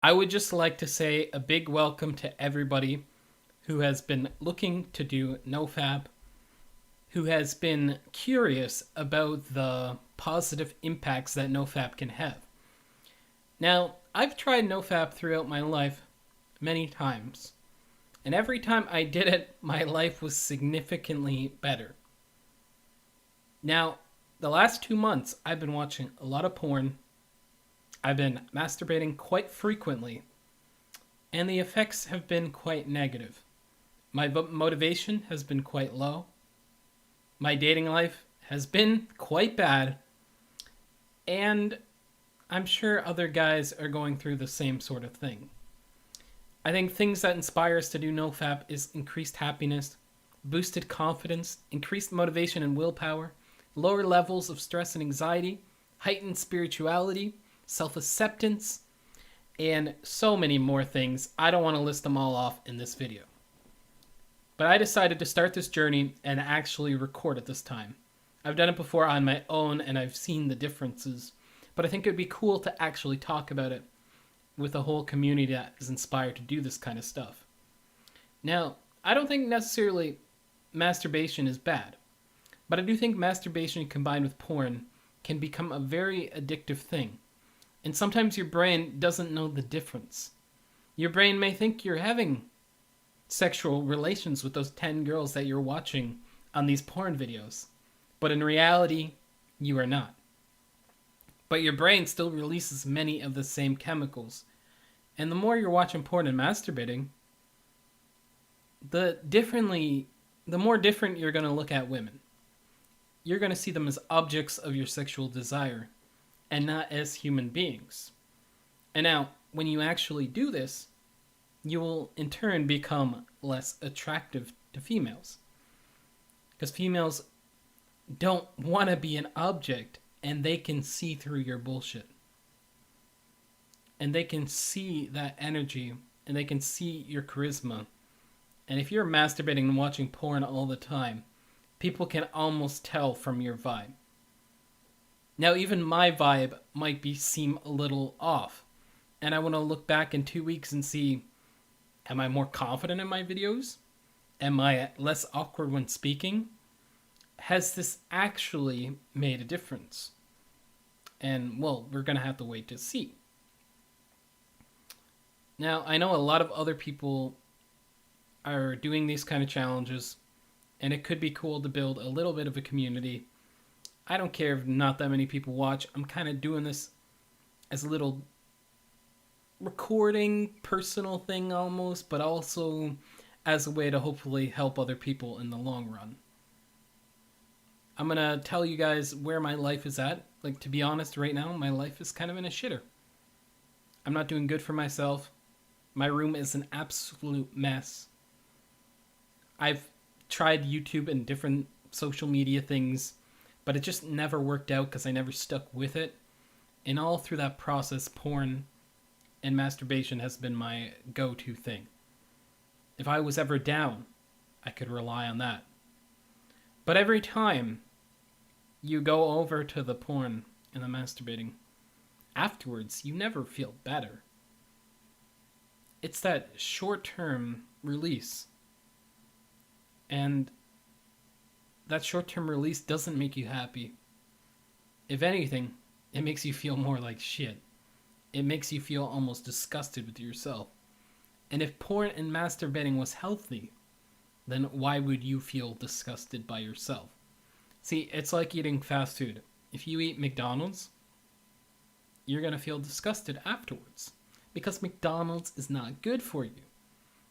I would just like to say a big welcome to everybody who has been looking to do Nofap, who has been curious about the positive impacts that Nofap can have. Now, I've tried Nofap throughout my life many times, and every time I did it, my life was significantly better. Now, the last 2 months, I've been watching a lot of porn. I've been masturbating quite frequently, and the effects have been quite negative. My motivation has been quite low. My dating life has been quite bad. And I'm sure other guys are going through the same sort of thing. I think things that inspire us to do NoFap is increased happiness, boosted confidence, increased motivation and willpower, lower levels of stress and anxiety, heightened spirituality, self acceptance, and so many more things. I don't want to list them all off in this video. But I decided to start this journey and actually record it this time. I've done it before on my own and I've seen the differences, but I think it would be cool to actually talk about it with a whole community that is inspired to do this kind of stuff. Now, I don't think necessarily masturbation is bad, but I do think masturbation combined with porn can become a very addictive thing. And sometimes your brain doesn't know the difference. Your brain may think you're having sexual relations with those 10 girls that you're watching on these porn videos, but in reality, you are not. But your brain still releases many of the same chemicals. And the more you're watching porn and masturbating, the more different you're going to look at women. You're going to see them as objects of your sexual desire and not as human beings. And now, when you actually do this, you will in turn become less attractive to females. Because females don't want to be an object, and they can see through your bullshit. And they can see that energy, and they can see your charisma. And if you're masturbating and watching porn all the time, people can almost tell from your vibe. Now, even my vibe might seem a little off. And I want to look back in 2 weeks and see, am I more confident in my videos? Am I less awkward when speaking? Has this actually made a difference? And, well, we're going to have to wait to see. Now, I know a lot of other people are doing these kind of challenges, and it could be cool to build a little bit of a community. I don't care if not that many people watch. I'm kind of doing this as a little recording, personal thing almost, but also as a way to hopefully help other people in the long run. I'm going to tell you guys where my life is at. Like, to be honest, right now, my life is kind of in a shitter. I'm not doing good for myself. My room is an absolute mess. I've tried YouTube and different social media things, but it just never worked out because I never stuck with it. And all through that process, porn and masturbation has been my go-to thing. If I was ever down, I could rely on that. But every time you go over to the porn and the masturbating, afterwards, you never feel better. It's that short-term release. And that short-term release doesn't make you happy. If anything, it makes you feel more like shit. It makes you feel almost disgusted with yourself. And if porn and masturbating was healthy, then why would you feel disgusted by yourself? See, it's like eating fast food. If you eat McDonald's, you're going to feel disgusted afterwards because McDonald's is not good for you.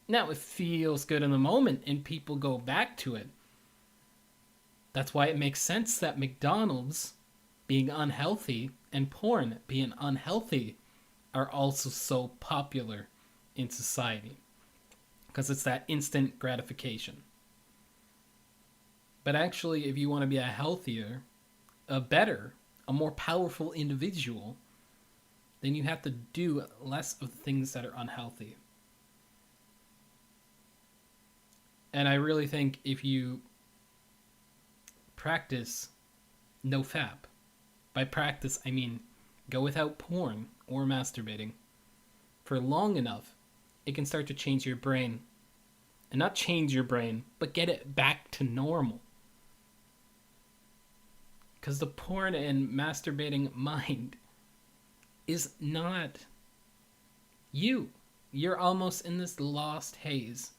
Now, it feels good in the moment and people go back to it. That's why it makes sense that McDonald's being unhealthy and porn being unhealthy are also so popular in society. Because it's that instant gratification. But actually, if you want to be a healthier, a better, a more powerful individual, then you have to do less of the things that are unhealthy. And I really think if you practice NoFap, by practice I mean go without porn or masturbating for long enough, it can start to change your brain. And not change your brain, but get it back to normal. Because the porn and masturbating mind is not you. You're almost in this lost haze.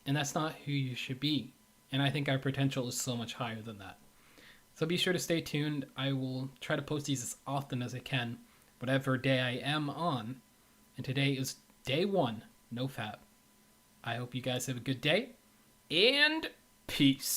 And that's not who you should be. And I think our potential is so much higher than that. So be sure to stay tuned. I will try to post these as often as I can, whatever day I am on. And today is day 1, Nofap. I hope you guys have a good day, and peace.